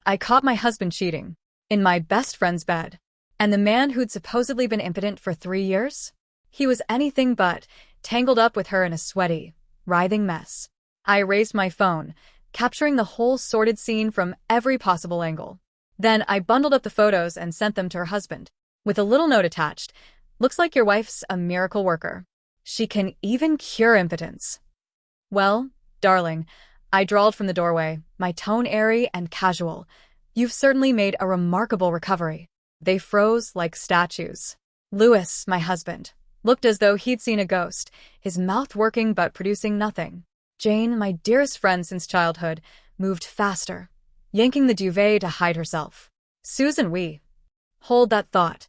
I caught my husband cheating. In my best friend's bed. And the man who'd supposedly been impotent for 3 years? He was anything but, tangled up with her in a sweaty, writhing mess. I raised my phone, capturing the whole sordid scene from every possible angle. Then I bundled up the photos and sent them to her husband, with a little note attached. Looks like your wife's a miracle worker. She can even cure impotence. Well, darling, I drawled from the doorway, my tone airy and casual. You've certainly made a remarkable recovery. They froze like statues. Louis, my husband, looked as though he'd seen a ghost, his mouth working but producing nothing. Jane, my dearest friend since childhood, moved faster, yanking the duvet to hide herself. Susan, hold that thought.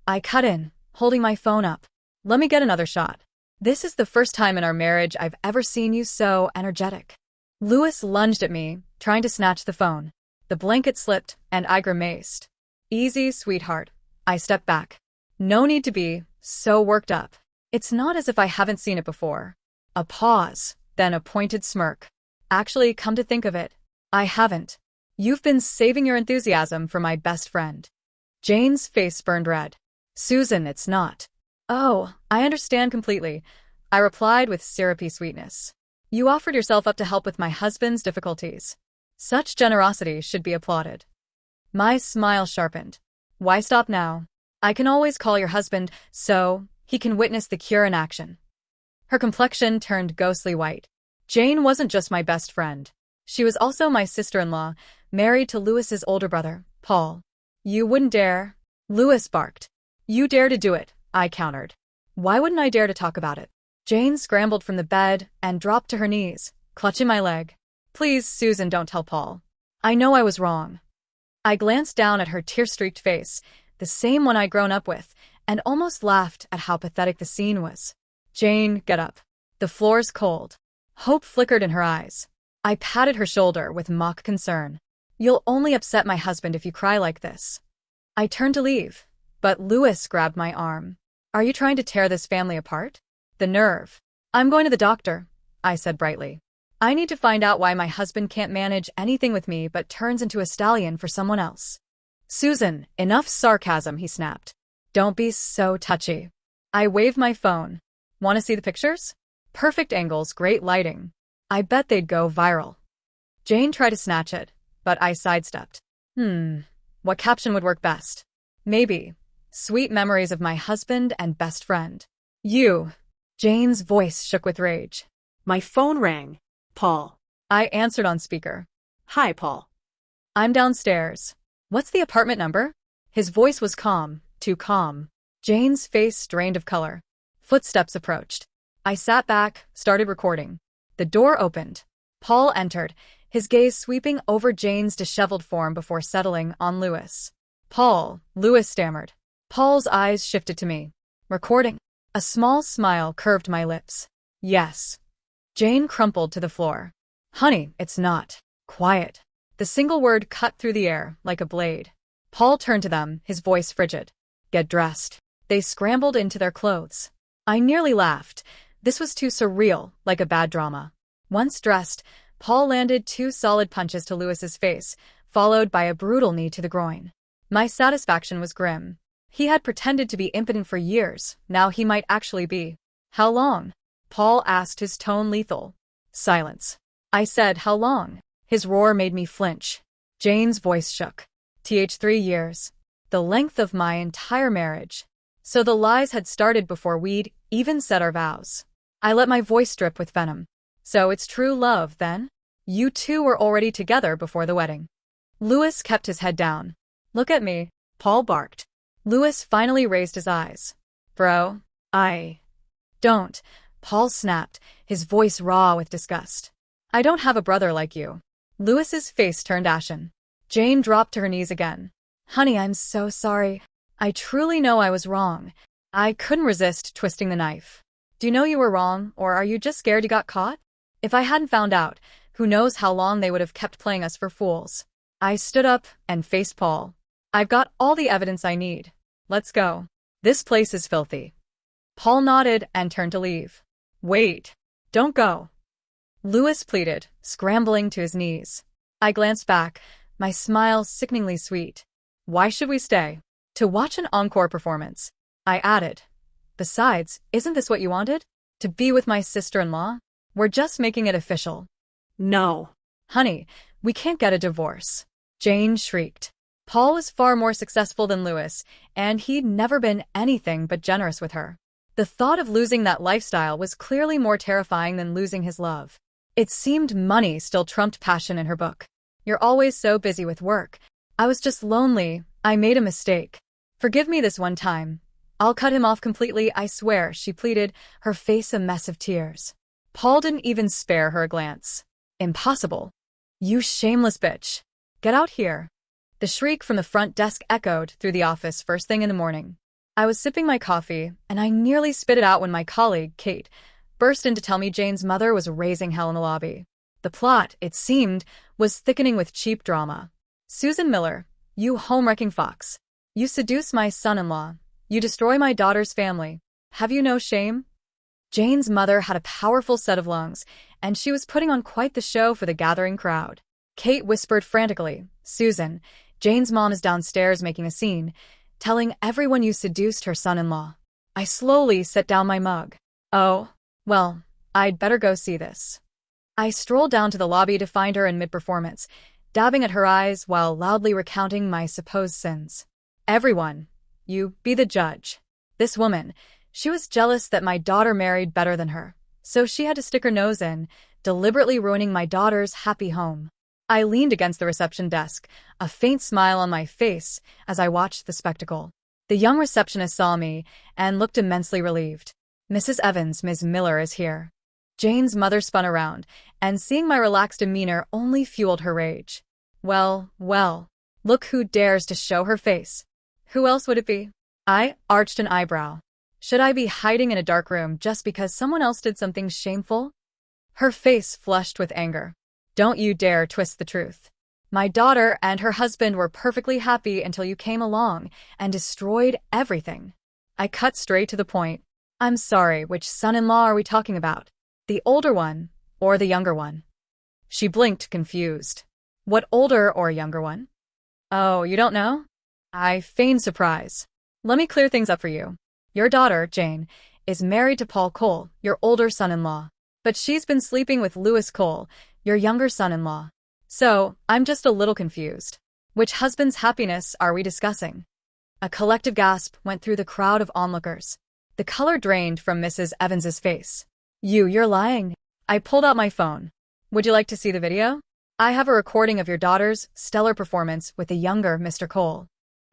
I cut in, holding my phone up. Let me get another shot. This is the first time in our marriage I've ever seen you so energetic. Louis lunged at me, trying to snatch the phone. The blanket slipped, and I grimaced. Easy, sweetheart. I stepped back. No need to be so worked up. It's not as if I haven't seen it before. A pause, then a pointed smirk. Actually, come to think of it, I haven't. You've been saving your enthusiasm for my best friend. Jane's face burned red. Susan, it's not. Oh, I understand completely, I replied with syrupy sweetness. You offered yourself up to help with my husband's difficulties. Such generosity should be applauded. My smile sharpened. Why stop now? I can always call your husband, so he can witness the cure in action. Her complexion turned ghostly white. Jane wasn't just my best friend. She was also my sister-in-law, married to Louis's older brother, Paul. You wouldn't dare. Louis barked. You dare to do it, I countered. Why wouldn't I dare to talk about it? Jane scrambled from the bed and dropped to her knees, clutching my leg. Please, Susan, don't tell Paul. I know I was wrong. I glanced down at her tear-streaked face, the same one I'd grown up with, and almost laughed at how pathetic the scene was. Jane, get up. The floor's cold. Hope flickered in her eyes. I patted her shoulder with mock concern. You'll only upset my husband if you cry like this. I turned to leave, but Louis grabbed my arm. Are you trying to tear this family apart? The nerve. I'm going to the doctor, I said brightly. I need to find out why my husband can't manage anything with me but turns into a stallion for someone else. Susan, enough sarcasm, he snapped. Don't be so touchy. I waved my phone. Want to see the pictures? Perfect angles, great lighting. I bet they'd go viral. Jane tried to snatch it, but I sidestepped. What caption would work best? Maybe, sweet memories of my husband and best friend. You. Jane's voice shook with rage. My phone rang. Paul. I answered on speaker. Hi, Paul. I'm downstairs. What's the apartment number? His voice was calm, too calm. Jane's face drained of color. Footsteps approached. I sat back, started recording. The door opened. Paul entered, his gaze sweeping over Jane's disheveled form before settling on Louis. Paul, Louis stammered. Paul's eyes shifted to me. Recording. A small smile curved my lips. Yes. Jane crumpled to the floor. Honey, it's not. Quiet. The single word cut through the air like a blade. Paul turned to them, his voice frigid. Get dressed. They scrambled into their clothes. I nearly laughed. This was too surreal, like a bad drama. Once dressed, Paul landed 2 solid punches to Louis's face, followed by a brutal knee to the groin. My satisfaction was grim. He had pretended to be impotent for years, now he might actually be. How long? Paul asked, his tone lethal. Silence. I said, how long? His roar made me flinch. Jane's voice shook. 3 years. The length of my entire marriage. So the lies had started before we'd even said our vows. I let my voice drip with venom. So it's true love, then? You two were already together before the wedding. Louis kept his head down. Look at me, Paul barked. Louis finally raised his eyes. Bro, I don't, Paul snapped, his voice raw with disgust. I don't have a brother like you. Louis's face turned ashen. Jane dropped to her knees again. Honey, I'm so sorry. I truly know I was wrong. I couldn't resist twisting the knife. Do you know you were wrong, or are you just scared you got caught? If I hadn't found out, who knows how long they would have kept playing us for fools. I stood up and faced Paul. I've got all the evidence I need. Let's go. This place is filthy. Paul nodded and turned to leave. Wait. Don't go. Louis pleaded, scrambling to his knees. I glanced back, my smile sickeningly sweet. Why should we stay? To watch an encore performance, I added. Besides, isn't this what you wanted? To be with my sister-in-law? We're just making it official. No. Honey, we can't get a divorce. Jane shrieked. Paul was far more successful than Louis, and he'd never been anything but generous with her. The thought of losing that lifestyle was clearly more terrifying than losing his love. It seemed money still trumped passion in her book. You're always so busy with work. I was just lonely. I made a mistake. Forgive me this one time. I'll cut him off completely, I swear, she pleaded, her face a mess of tears. Paul didn't even spare her a glance. Impossible. You shameless bitch. Get out here. The shriek from the front desk echoed through the office first thing in the morning. I was sipping my coffee, and I nearly spit it out when my colleague, Kate, burst in to tell me Jane's mother was raising hell in the lobby. The plot, it seemed, was thickening with cheap drama. Susan Miller, you home-wrecking fox. You seduce my son-in-law. You destroy my daughter's family. Have you no shame? Jane's mother had a powerful set of lungs, and she was putting on quite the show for the gathering crowd. Kate whispered frantically, Susan, Jane's mom is downstairs making a scene, telling everyone you seduced her son-in-law. I slowly set down my mug. Oh, well, I'd better go see this. I strolled down to the lobby to find her in mid-performance, dabbing at her eyes while loudly recounting my supposed sins. Everyone, you be the judge. This woman, she was jealous that my daughter married better than her, so she had to stick her nose in, deliberately ruining my daughter's happy home. I leaned against the reception desk, a faint smile on my face as I watched the spectacle. The young receptionist saw me and looked immensely relieved. Mrs. Evans, Ms. Miller is here. Jane's mother spun around, and seeing my relaxed demeanor only fueled her rage. Well, well, look who dares to show her face. Who else would it be? I arched an eyebrow. Should I be hiding in a dark room just because someone else did something shameful? Her face flushed with anger. Don't you dare twist the truth. My daughter and her husband were perfectly happy until you came along and destroyed everything. I cut straight to the point. I'm sorry, which son-in-law are we talking about? The older one or the younger one? She blinked, confused. What older or younger one? Oh, you don't know? I feigned surprise. Let me clear things up for you. Your daughter, Jane, is married to Paul Cole, your older son-in-law. But she's been sleeping with Louis Cole, your younger son-in-law. So, I'm just a little confused. Which husband's happiness are we discussing? A collective gasp went through the crowd of onlookers. The color drained from Mrs. Evans's face. You're lying. I pulled out my phone. Would you like to see the video? I have a recording of your daughter's stellar performance with the younger Mr. Cole.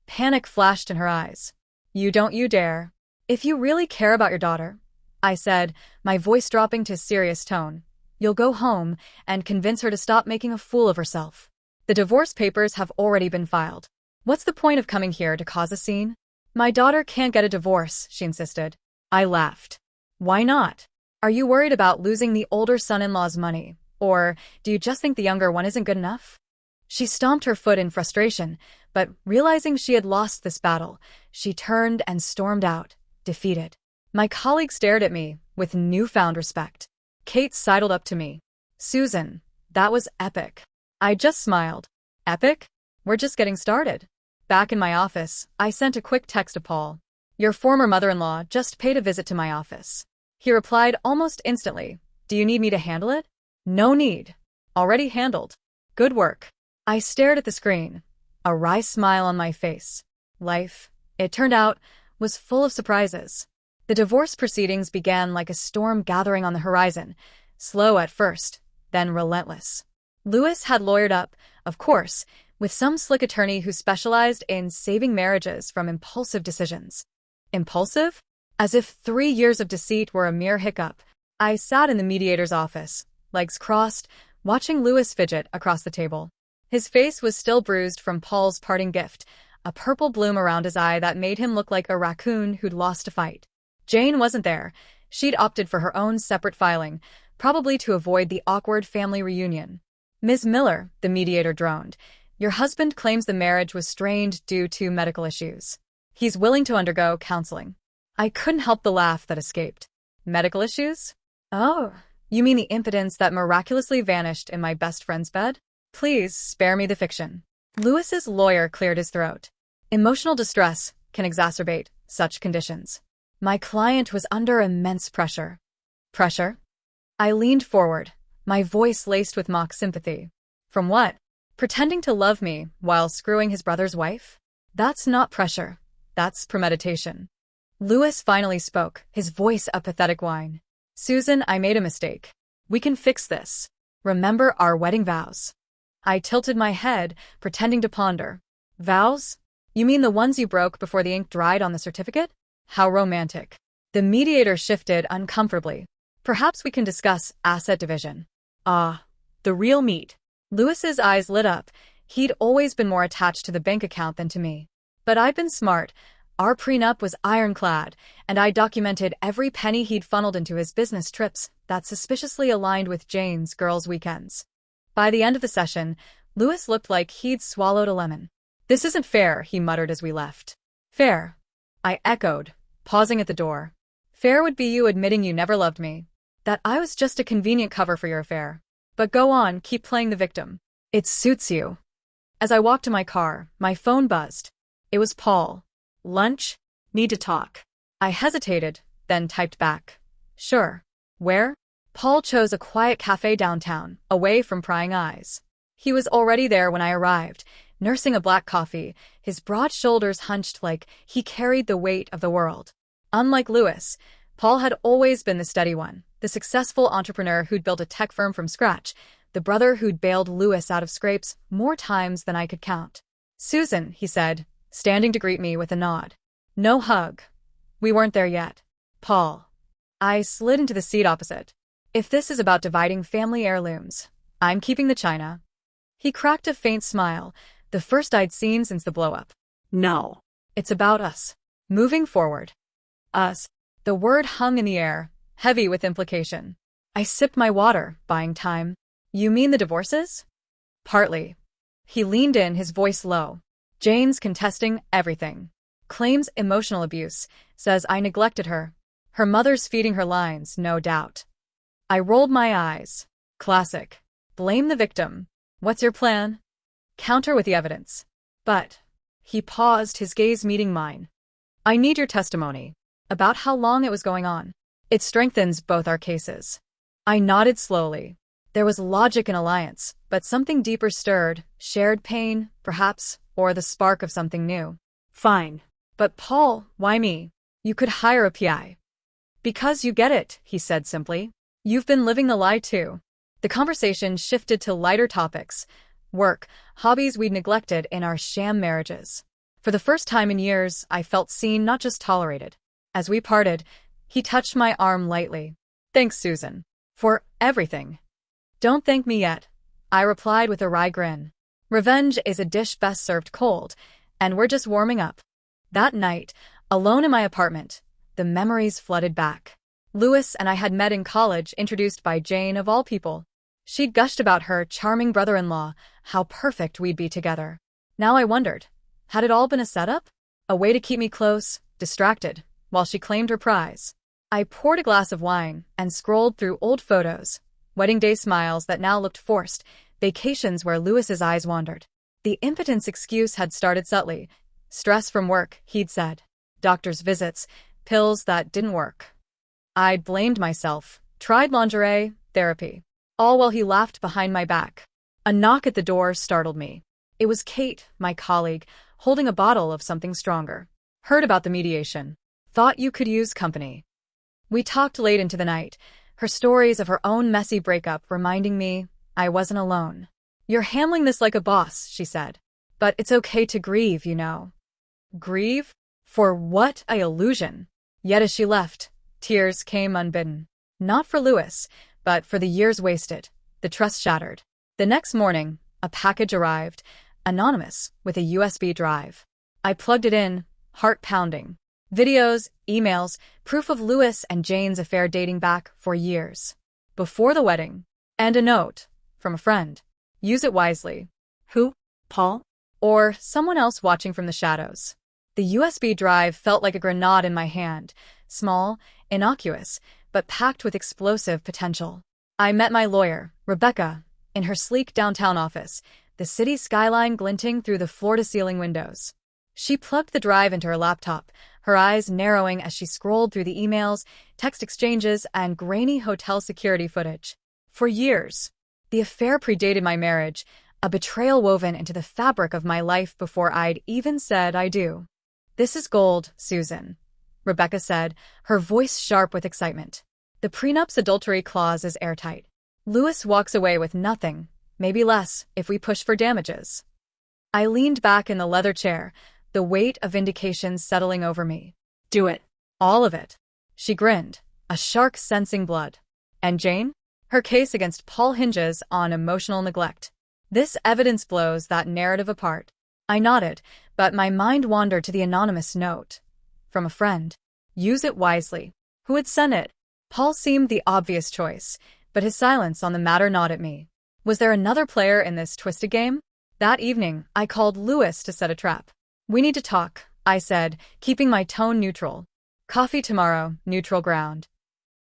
Panic flashed in her eyes. You don't you dare. If you really care about your daughter, I said, my voice dropping to a serious tone, you'll go home and convince her to stop making a fool of herself. The divorce papers have already been filed. What's the point of coming here to cause a scene? My daughter can't get a divorce, she insisted. I laughed. Why not? Are you worried about losing the older son-in-law's money, or do you just think the younger one isn't good enough? She stomped her foot in frustration, but realizing she had lost this battle, she turned and stormed out, defeated. My colleague stared at me with newfound respect. Kate sidled up to me. Susan, that was epic. I just smiled. Epic? We're just getting started. Back in my office, I sent a quick text to Paul. Your former mother-in-law just paid a visit to my office. He replied almost instantly. Do you need me to handle it? No need. Already handled. Good work. I stared at the screen, a wry smile on my face. Life, it turned out, was full of surprises. The divorce proceedings began like a storm gathering on the horizon, slow at first, then relentless. Louis had lawyered up, of course, with some slick attorney who specialized in saving marriages from impulsive decisions. Impulsive? As if 3 years of deceit were a mere hiccup. I sat in the mediator's office, legs crossed, watching Louis fidget across the table. His face was still bruised from Paul's parting gift, a purple bloom around his eye that made him look like a raccoon who'd lost a fight. Jane wasn't there. She'd opted for her own separate filing, probably to avoid the awkward family reunion. Ms. Miller, the mediator droned, your husband claims the marriage was strained due to medical issues. He's willing to undergo counseling. I couldn't help the laugh that escaped. Medical issues? Oh, you mean the impotence that miraculously vanished in my best friend's bed? Please spare me the fiction. Lewis's lawyer cleared his throat. Emotional distress can exacerbate such conditions. My client was under immense pressure. Pressure? I leaned forward, my voice laced with mock sympathy. From what? Pretending to love me while screwing his brother's wife? That's not pressure. That's premeditation. Lewis finally spoke, his voice a pathetic whine. Susan, I made a mistake. We can fix this. Remember our wedding vows. I tilted my head, pretending to ponder. Vows? You mean the ones you broke before the ink dried on the certificate? How romantic. The mediator shifted uncomfortably. Perhaps we can discuss asset division. Ah, the real meat. Lewis's eyes lit up. He'd always been more attached to the bank account than to me. But I'd been smart. Our prenup was ironclad, and I documented every penny he'd funneled into his business trips that suspiciously aligned with Jane's girls' weekends. By the end of the session, Lewis looked like he'd swallowed a lemon. This isn't fair, he muttered as we left. Fair? I echoed, pausing at the door. Fair would be you admitting you never loved me. That I was just a convenient cover for your affair. But go on, keep playing the victim. It suits you. As I walked to my car, my phone buzzed. It was Paul. Lunch? Need to talk. I hesitated, then typed back. Sure. Where? Paul chose a quiet cafe downtown, away from prying eyes. He was already there when I arrived, nursing a black coffee, his broad shoulders hunched like he carried the weight of the world. Unlike Lewis, Paul had always been the steady one, the successful entrepreneur who'd built a tech firm from scratch, the brother who'd bailed Lewis out of scrapes more times than I could count. Susan, he said, standing to greet me with a nod. No hug. We weren't there yet. Paul. I slid into the seat opposite. If this is about dividing family heirlooms, I'm keeping the china. He cracked a faint smile, the first I'd seen since the blow-up. No. It's about us. Moving forward. Us. The word hung in the air, heavy with implication. I sipped my water, buying time. You mean the divorces? Partly. He leaned in, his voice low. Jane's contesting everything. Claims emotional abuse, says I neglected her. Her mother's feeding her lines, no doubt. I rolled my eyes. Classic. Blame the victim. What's your plan? Counter with the evidence. But. He paused, his gaze meeting mine. I need your testimony. About how long it was going on. It strengthens both our cases. I nodded slowly. There was logic in alliance, but something deeper stirred, shared pain, perhaps, or the spark of something new. Fine. But Paul, why me? You could hire a PI. Because you get it, he said simply. You've been living the lie too. The conversation shifted to lighter topics. Work, hobbies we'd neglected in our sham marriages. For the first time in years, I felt seen, not just tolerated. As we parted, he touched my arm lightly. Thanks, Susan. For everything. Don't thank me yet, I replied with a wry grin. Revenge is a dish best served cold, and we're just warming up. That night, alone in my apartment, the memories flooded back. Lewis and I had met in college, introduced by Jane of all people. She'd gushed about her charming brother-in-law, how perfect we'd be together. Now I wondered, had it all been a setup? A way to keep me close, distracted, while she claimed her prize. I poured a glass of wine and scrolled through old photos, wedding day smiles that now looked forced, vacations where Lewis's eyes wandered. The impotence excuse had started subtly. Stress from work, he'd said. Doctor's visits, pills that didn't work. I'd blamed myself, tried lingerie, therapy. All while he laughed behind my back. A knock at the door startled me. It was Kate, my colleague, holding a bottle of something stronger. Heard about the mediation. Thought you could use company. We talked late into the night, her stories of her own messy breakup reminding me I wasn't alone. You're handling this like a boss, she said. But it's okay to grieve, you know. Grieve? For what a illusion. Yet as she left, tears came unbidden. Not for Lewis, but for the years wasted, the trust shattered. The next morning, a package arrived, anonymous, with a USB drive. I plugged it in, heart pounding. Videos, emails, proof of Lewis and Jane's affair dating back for years. Before the wedding. And a note, from a friend. Use it wisely. Who? Paul? Or someone else watching from the shadows. The USB drive felt like a grenade in my hand, small, innocuous, but packed with explosive potential. I met my lawyer, Rebecca, in her sleek downtown office, the city skyline glinting through the floor-to-ceiling windows. She plugged the drive into her laptop, her eyes narrowing as she scrolled through the emails, text exchanges, and grainy hotel security footage. For years, the affair predated my marriage, a betrayal woven into the fabric of my life before I'd even said I do. "This is gold, Susan," Rebecca said, her voice sharp with excitement. "The prenup's adultery clause is airtight. Louis walks away with nothing, maybe less, if we push for damages." I leaned back in the leather chair, the weight of vindication settling over me. Do it. "All of it." She grinned, a shark sensing blood. "And Jane? Her case against Paul hinges on emotional neglect. This evidence blows that narrative apart." I nodded, but my mind wandered to the anonymous note. From a friend. Use it wisely. Who had sent it? Paul seemed the obvious choice, but his silence on the matter gnawed at me. Was there another player in this twisted game? That evening, I called Louis to set a trap. "We need to talk," I said, keeping my tone neutral. "Coffee tomorrow, neutral ground."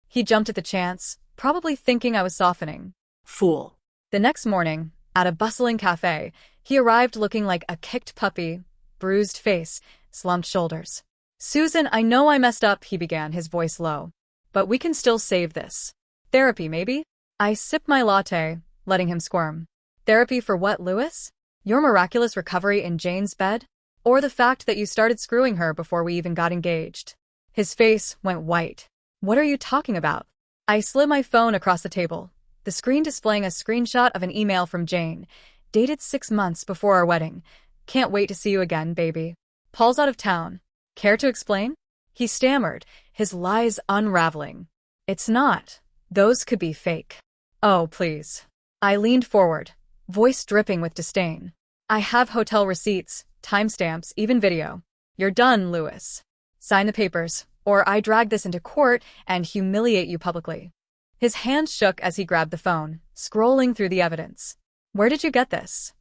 He jumped at the chance, probably thinking I was softening. Fool. The next morning, at a bustling cafe, he arrived looking like a kicked puppy, bruised face, slumped shoulders. "Susan, I know I messed up," he began, his voice low. "But we can still save this. Therapy, maybe?" I sipped my latte, letting him squirm. "Therapy for what, Louis? Your miraculous recovery in Jane's bed? Or the fact that you started screwing her before we even got engaged?" His face went white. "What are you talking about?" I slid my phone across the table, the screen displaying a screenshot of an email from Jane, dated 6 months before our wedding. "Can't wait to see you again, baby. Paul's out of town. Care to explain?" He stammered, his lies unraveling. "It's not. Those could be fake." "Oh, please." I leaned forward, voice dripping with disdain. "I have hotel receipts, timestamps, even video. You're done, Louis. Sign the papers, or I drag this into court and humiliate you publicly." His hand shook as he grabbed the phone, scrolling through the evidence. "Where did you get this?"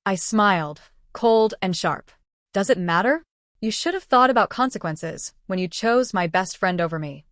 I smiled, cold and sharp. "Does it matter? You should have thought about consequences when you chose my best friend over me."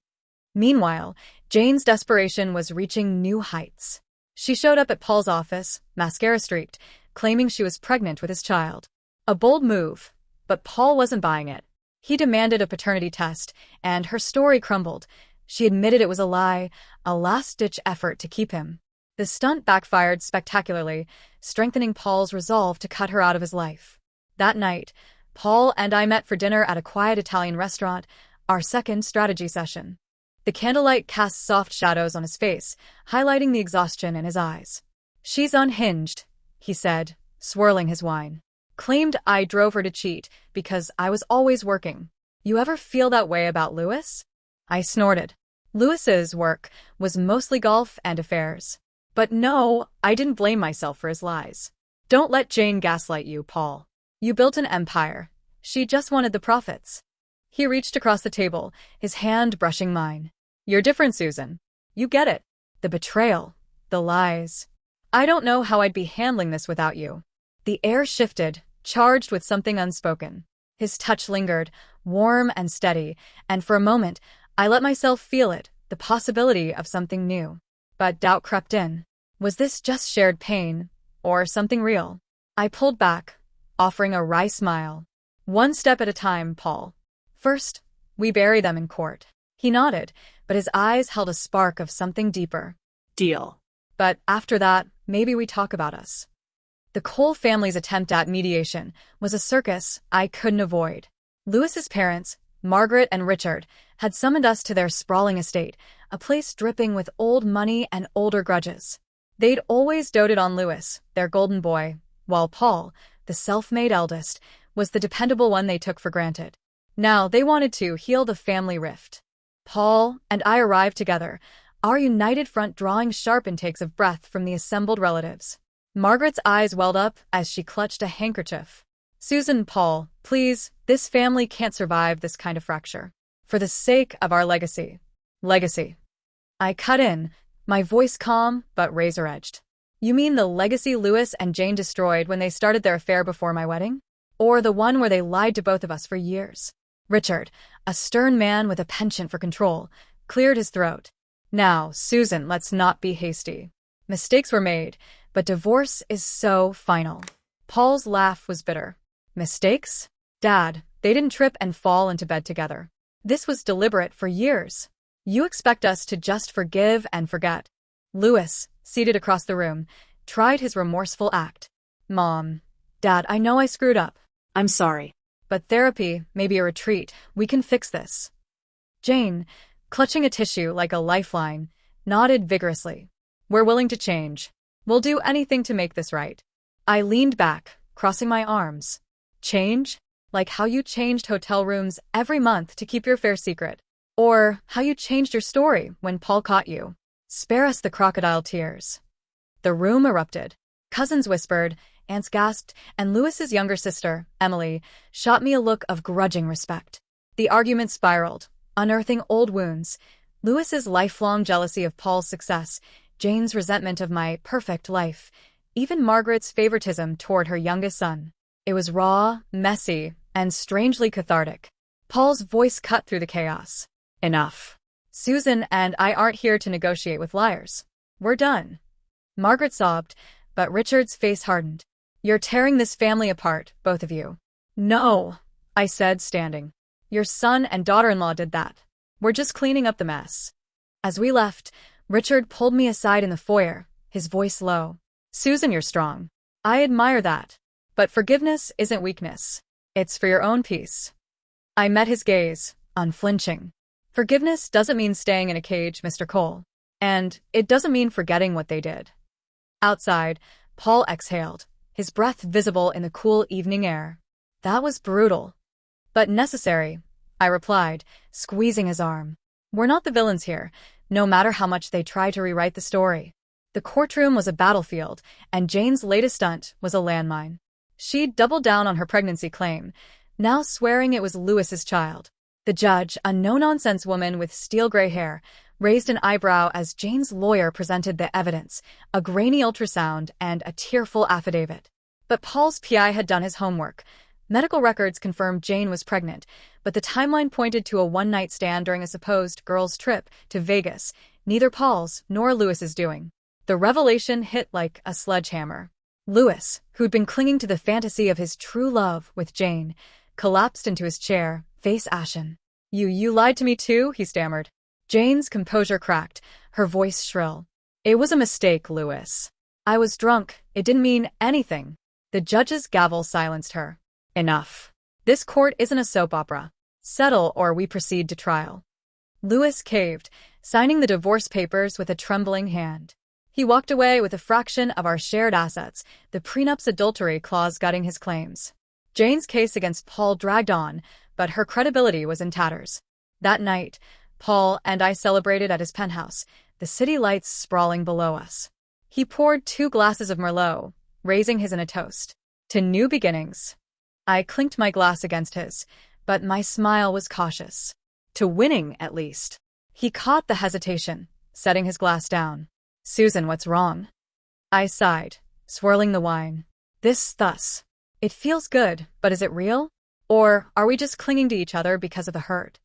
Meanwhile, Jane's desperation was reaching new heights. She showed up at Paul's office, mascara streaked, claiming she was pregnant with his child. A bold move, but Paul wasn't buying it. He demanded a paternity test, and her story crumbled. She admitted it was a lie, a last-ditch effort to keep him. The stunt backfired spectacularly, strengthening Paul's resolve to cut her out of his life. That night, Paul and I met for dinner at a quiet Italian restaurant, our second strategy session. The candlelight cast soft shadows on his face, highlighting the exhaustion in his eyes. "She's unhinged," he said, swirling his wine. "Claimed I drove her to cheat because I was always working. You ever feel that way about Louis?" I snorted. Louis's work was mostly golf and affairs. But no, I didn't blame myself for his lies. "Don't let Jane gaslight you, Paul. You built an empire. She just wanted the profits." He reached across the table, his hand brushing mine. "You're different, Susan. You get it. The betrayal, the lies. I don't know how I'd be handling this without you." The air shifted, charged with something unspoken. His touch lingered, warm and steady, and for a moment, I let myself feel it, the possibility of something new. But doubt crept in. Was this just shared pain, or something real? I pulled back, offering a wry smile. "One step at a time, Paul. First, we bury them in court." He nodded, but his eyes held a spark of something deeper. Deal. "But after that, maybe we talk about us." The Cole family's attempt at mediation was a circus I couldn't avoid. Louis's parents, Margaret and Richard, had summoned us to their sprawling estate, a place dripping with old money and older grudges. They'd always doted on Louis, their golden boy, while Paul, the self-made eldest, was the dependable one they took for granted. Now they wanted to heal the family rift. Paul and I arrived together, our united front drawing sharp intakes of breath from the assembled relatives. Margaret's eyes welled up as she clutched a handkerchief. "Susan, Paul, please, this family can't survive this kind of fracture. For the sake of our legacy." "Legacy." I cut in, my voice calm but razor-edged. "You mean the legacy Louis and Jane destroyed when they started their affair before my wedding? Or the one where they lied to both of us for years?" Richard, a stern man with a penchant for control, cleared his throat. "Now, Susan, let's not be hasty. Mistakes were made, But divorce is so final. Paul's laugh was bitter. Mistakes? Dad, they didn't trip and fall into bed together. This was deliberate for years. You expect us to just forgive and forget. Louis, seated across the room, tried his remorseful act. Mom. Dad, I know I screwed up. I'm sorry. But therapy may be a retreat. We can fix this. Jane, clutching a tissue like a lifeline, nodded vigorously. We're willing to change. We'll do anything to make this right. I leaned back, crossing my arms. Change? Like how you changed hotel rooms every month to keep your affair secret. Or how you changed your story when Paul caught you. Spare us the crocodile tears. The room erupted. Cousins whispered, aunts gasped, and Louis's younger sister, Emily, shot me a look of grudging respect. The argument spiraled, unearthing old wounds. Louis's lifelong jealousy of Paul's success, Jane's resentment of my perfect life, even Margaret's favoritism toward her youngest son. It was raw, messy, and strangely cathartic. Paul's voice cut through the chaos. Enough. Susan and I aren't here to negotiate with liars. We're done. Margaret sobbed, but Richard's face hardened. You're tearing this family apart, both of you. No, I said, standing. Your son and daughter-in-law did that. We're just cleaning up the mess. As we left, Richard pulled me aside in the foyer, his voice low. Susan, you're strong. I admire that. But forgiveness isn't weakness. It's for your own peace. I met his gaze, unflinching. Forgiveness doesn't mean staying in a cage, Mr. Cole. And it doesn't mean forgetting what they did. Outside, Paul exhaled, his breath visible in the cool evening air. That was brutal. But necessary, I replied, squeezing his arm. We're not the villains here, no matter how much they try to rewrite the story. The courtroom was a battlefield, and Jane's latest stunt was a landmine. She'd doubled down on her pregnancy claim, now swearing it was Louis's child. The judge, a no-nonsense woman with steel-gray hair, raised an eyebrow as Jane's lawyer presented the evidence, a grainy ultrasound and a tearful affidavit. But Paul's PI had done his homework. Medical records confirmed Jane was pregnant, but the timeline pointed to a one-night stand during a supposed girls' trip to Vegas, neither Paul's nor Louis's doing. The revelation hit like a sledgehammer. Louis, who'd been clinging to the fantasy of his true love with Jane, collapsed into his chair, face ashen. You lied to me too, he stammered. Jane's composure cracked, her voice shrill. It was a mistake, Louis. I was drunk. It didn't mean anything. The judge's gavel silenced her. Enough. This court isn't a soap opera. Settle or we proceed to trial. Louis caved, signing the divorce papers with a trembling hand. He walked away with a fraction of our shared assets, the prenup's adultery clause gutting his claims. Jane's case against Paul dragged on, but her credibility was in tatters. That night, Paul and I celebrated at his penthouse, the city lights sprawling below us. He poured 2 glasses of Merlot, raising his in a toast. To new beginnings. I clinked my glass against his, but my smile was cautious. To winning, at least. He caught the hesitation, setting his glass down. Susan, what's wrong? I sighed, swirling the wine. This thus. It feels good, but is it real? Or are we just clinging to each other because of the hurt?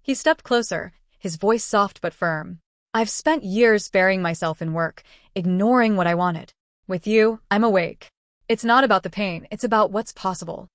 He stepped closer, his voice soft but firm. I've spent years burying myself in work, ignoring what I wanted. With you, I'm awake. It's not about the pain, it's about what's possible.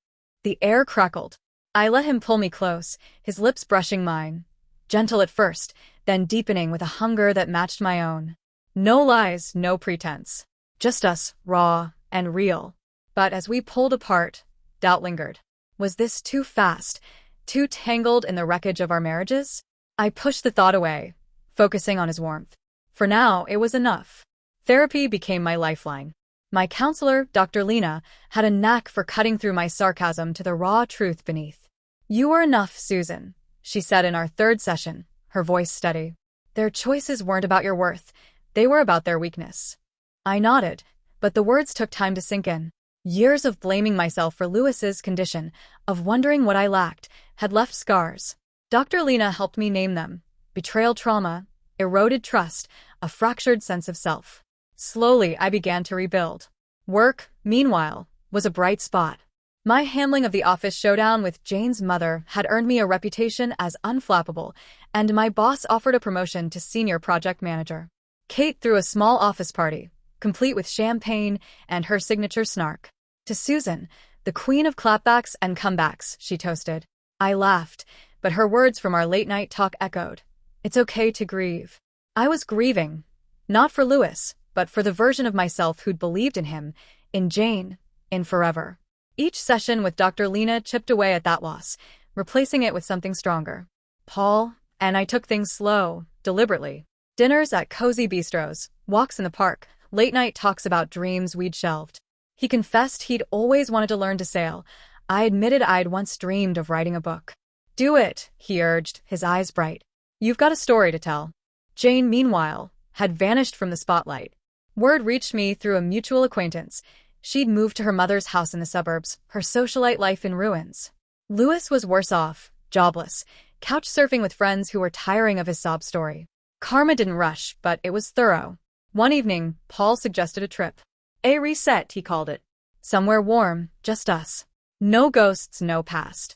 The air crackled. I let him pull me close, his lips brushing mine. Gentle at first, then deepening with a hunger that matched my own. No lies, no pretense. Just us, raw and real. But as we pulled apart, doubt lingered. Was this too fast, too tangled in the wreckage of our marriages? I pushed the thought away, focusing on his warmth. For now, it was enough. Therapy became my lifeline. My counselor, Dr. Lena, had a knack for cutting through my sarcasm to the raw truth beneath. You were enough, Susan, she said in our 3rd session, her voice steady. Their choices weren't about your worth. They were about their weakness. I nodded, but the words took time to sink in. Years of blaming myself for Louis's condition, of wondering what I lacked, had left scars. Dr. Lena helped me name them. Betrayal trauma, eroded trust, a fractured sense of self. Slowly, I began to rebuild. Work, meanwhile, was a bright spot. My handling of the office showdown with Jane's mother had earned me a reputation as unflappable, and my boss offered a promotion to senior project manager. Kate threw a small office party, complete with champagne and her signature snark. To Susan, the queen of clapbacks and comebacks, she toasted. I laughed, but her words from our late-night talk echoed. It's okay to grieve. I was grieving. Not for Louis, but for the version of myself who'd believed in him, in Jane, in forever. Each session with Dr. Lena chipped away at that loss, replacing it with something stronger. Paul and I took things slow, deliberately. Dinners at cozy bistros, walks in the park, late-night talks about dreams we'd shelved. He confessed he'd always wanted to learn to sail. I admitted I'd once dreamed of writing a book. Do it, he urged, his eyes bright. You've got a story to tell. Jane, meanwhile, had vanished from the spotlight. Word reached me through a mutual acquaintance. She'd moved to her mother's house in the suburbs, her socialite life in ruins. Louis was worse off, jobless, couch surfing with friends who were tiring of his sob story. Karma didn't rush, but it was thorough. One evening, Paul suggested a trip. A reset, he called it. Somewhere warm, just us. No ghosts, no past.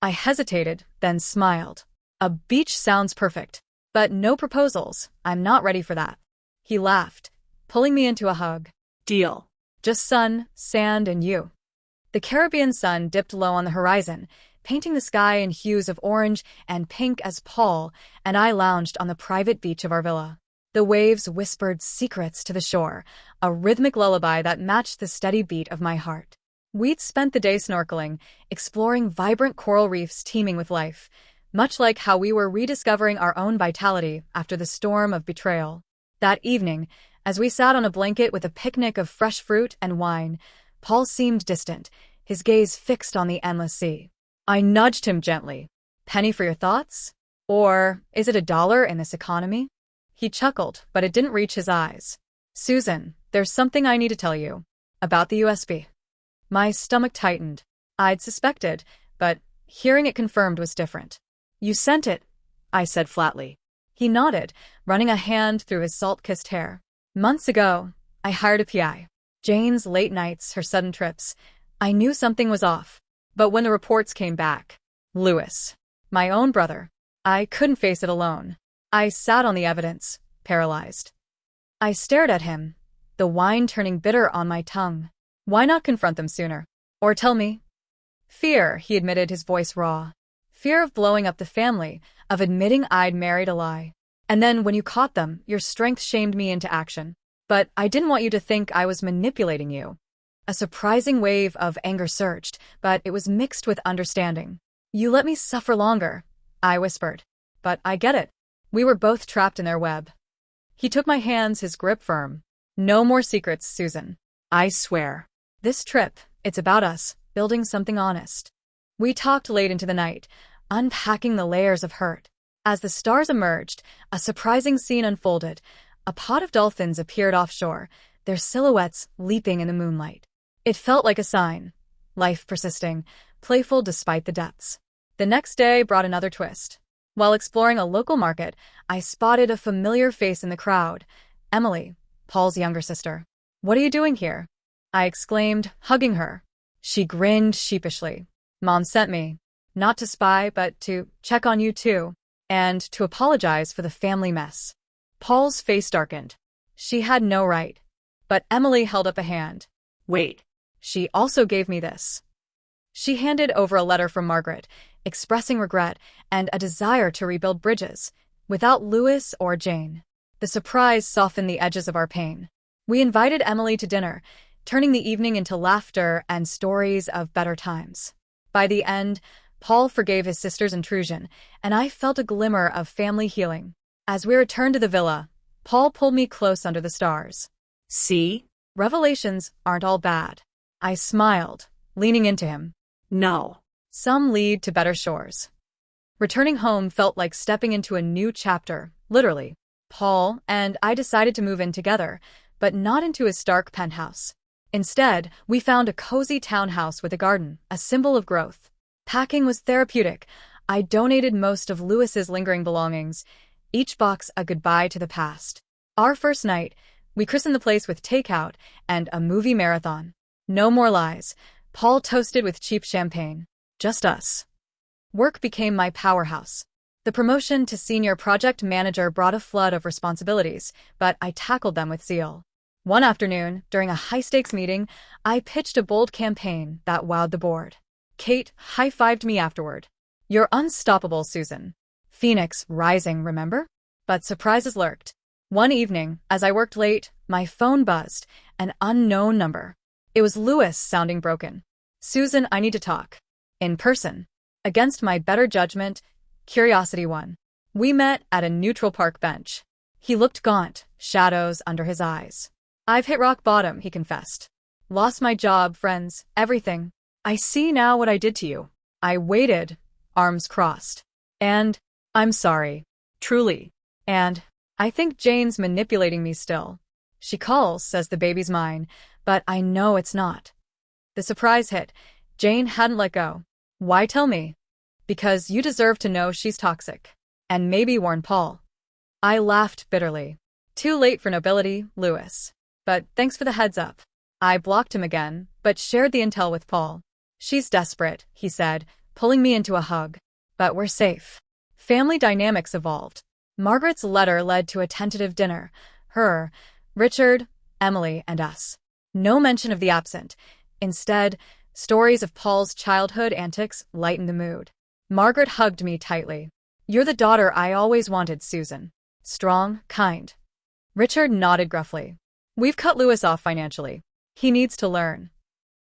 I hesitated, then smiled. A beach sounds perfect. But no proposals. I'm not ready for that. He laughed, pulling me into a hug. Deal. Just sun, sand, and you. The Caribbean sun dipped low on the horizon, painting the sky in hues of orange and pink as Paul and I lounged on the private beach of our villa. The waves whispered secrets to the shore, a rhythmic lullaby that matched the steady beat of my heart. We'd spent the day snorkeling, exploring vibrant coral reefs teeming with life, much like how we were rediscovering our own vitality after the storm of betrayal. That evening, as we sat on a blanket with a picnic of fresh fruit and wine, Paul seemed distant, his gaze fixed on the endless sea. I nudged him gently. Penny for your thoughts? Or is it $1 in this economy? He chuckled, but it didn't reach his eyes. Susan, there's something I need to tell you. About the USB. My stomach tightened. I'd suspected, but hearing it confirmed was different. You sent it, I said flatly. He nodded, running a hand through his salt-kissed hair. Months ago, I hired a PI. Jane's late nights, her sudden trips. I knew something was off. But when the reports came back, Louis, my own brother, I couldn't face it alone. I sat on the evidence, paralyzed. I stared at him, the wine turning bitter on my tongue. Why not confront them sooner? Or tell me? Fear, he admitted, his voice raw. Fear of blowing up the family, of admitting I'd married a lie. And then when you caught them, your strength shamed me into action. But I didn't want you to think I was manipulating you. A surprising wave of anger surged, but it was mixed with understanding. You let me suffer longer, I whispered. But I get it. We were both trapped in their web. He took my hands, his grip firm. No more secrets, Susan. I swear. This trip, it's about us, building something honest. We talked late into the night, unpacking the layers of hurt. As the stars emerged, a surprising scene unfolded. A pod of dolphins appeared offshore, their silhouettes leaping in the moonlight. It felt like a sign. Life persisting, playful despite the depths. The next day brought another twist. While exploring a local market, I spotted a familiar face in the crowd. Emily, Paul's younger sister. What are you doing here? I exclaimed, hugging her. She grinned sheepishly. Mom sent me. Not to spy, but to check on you too. And to apologize for the family mess. Paul's face darkened. She had no right. But Emily held up a hand. Wait. She also gave me this. She handed over a letter from Margaret, expressing regret and a desire to rebuild bridges, without Louis or Jane. The surprise softened the edges of our pain. We invited Emily to dinner, turning the evening into laughter and stories of better times. By the end, Paul forgave his sister's intrusion, and I felt a glimmer of family healing. As we returned to the villa, Paul pulled me close under the stars. See? Revelations aren't all bad. I smiled, leaning into him. No. Some lead to better shores. Returning home felt like stepping into a new chapter, literally. Paul and I decided to move in together, but not into his stark penthouse. Instead, we found a cozy townhouse with a garden, a symbol of growth. Packing was therapeutic. I donated most of Louis's lingering belongings, each box a goodbye to the past. Our first night, we christened the place with takeout and a movie marathon. No more lies. Paul toasted with cheap champagne. Just us. Work became my powerhouse. The promotion to senior project manager brought a flood of responsibilities, but I tackled them with zeal. One afternoon, during a high-stakes meeting, I pitched a bold campaign that wowed the board. Kate high-fived me afterward. "You're unstoppable, Susan." Phoenix rising, remember? But surprises lurked. One evening, as I worked late, my phone buzzed, an unknown number. It was Lewis, sounding broken. "Susan, I need to talk." In person. Against my better judgment, curiosity won. We met at a neutral park bench. He looked gaunt, shadows under his eyes. "I've hit rock bottom," he confessed. "Lost my job, friends, everything. I see now what I did to you." I waited, arms crossed. "And I'm sorry. Truly. And I think Jane's manipulating me still. She calls, says the baby's mine, but I know it's not." The surprise hit. Jane hadn't let go. "Why tell me?" "Because you deserve to know she's toxic. And maybe warn Paul." I laughed bitterly. "Too late for nobility, Lewis. But thanks for the heads up." I blocked him again, but shared the intel with Paul. "She's desperate," he said, pulling me into a hug. "But we're safe." Family dynamics evolved. Margaret's letter led to a tentative dinner. Her, Richard, Emily, and us. No mention of the absent. Instead, stories of Paul's childhood antics lightened the mood. Margaret hugged me tightly. "You're the daughter I always wanted, Susan. Strong, kind." Richard nodded gruffly. "We've cut Lewis off financially. He needs to learn."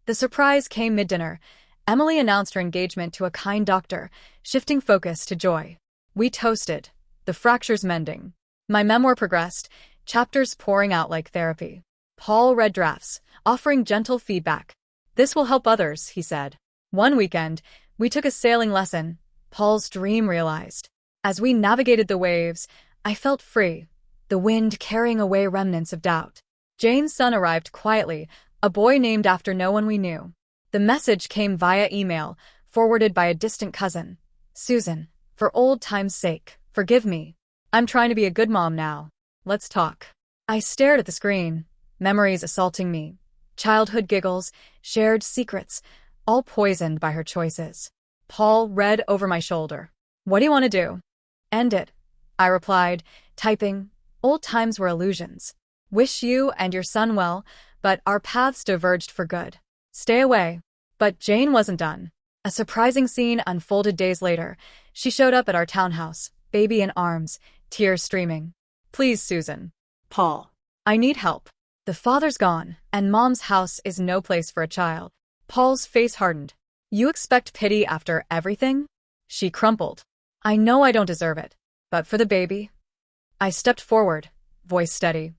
The surprise came mid-dinner. Emily announced her engagement to a kind doctor, shifting focus to joy. We toasted, the fractures mending. My memoir progressed, chapters pouring out like therapy. Paul read drafts, offering gentle feedback. "This will help others," he said. One weekend, we took a sailing lesson. Paul's dream realized. As we navigated the waves, I felt free, the wind carrying away remnants of doubt. Jane's son arrived quietly, a boy named after no one we knew. The message came via email, forwarded by a distant cousin. "Susan, for old time's sake, forgive me. I'm trying to be a good mom now. Let's talk." I stared at the screen, memories assaulting me. Childhood giggles, shared secrets, all poisoned by her choices. Paul read over my shoulder. "What do you want to do?" "End it," I replied, typing. "Old times were illusions. Wish you and your son well, but our paths diverged for good. Stay away." But Jane wasn't done. A surprising scene unfolded days later. She showed up at our townhouse, baby in arms, tears streaming. "Please, Susan." Paul. "I need help. The father's gone, and mom's house is no place for a child." Paul's face hardened. "You expect pity after everything?" She crumpled. "I know I don't deserve it, but for the baby." I stepped forward, voice steady.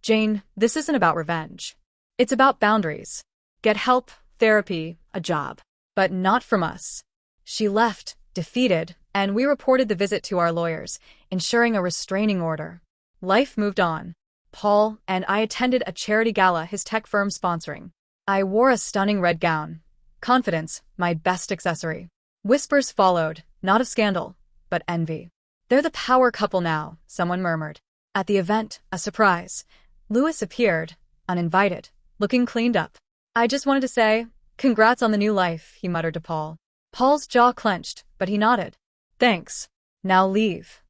"Jane, this isn't about revenge. It's about boundaries. Get help, therapy, a job. But not from us." She left, defeated, and we reported the visit to our lawyers, ensuring a restraining order. Life moved on. Paul and I attended a charity gala his tech firm sponsoring. I wore a stunning red gown. Confidence, my best accessory. Whispers followed, not of scandal, but envy. "They're the power couple now," someone murmured. At the event, a surprise. Lewis appeared, uninvited, looking cleaned up. "I just wanted to say, congrats on the new life," he muttered to Paul. Paul's jaw clenched, but he nodded. "Thanks. Now leave."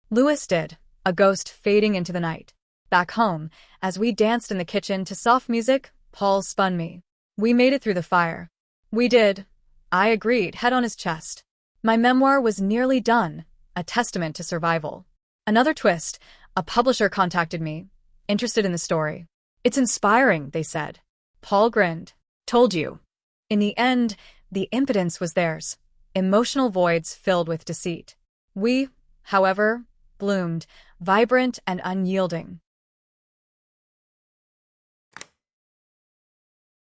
Lewis did, a ghost fading into the night. Back home, as we danced in the kitchen to soft music, Paul spun me. "We made it through the fire." "We did." I agreed, head on his chest. My memoir was nearly done, a testament to survival. Another twist, a publisher contacted me, interested in the story. "It's inspiring," they said. Paul grinned. "Told you." In the end, the impotence was theirs, emotional voids filled with deceit. We, however, bloomed, vibrant and unyielding.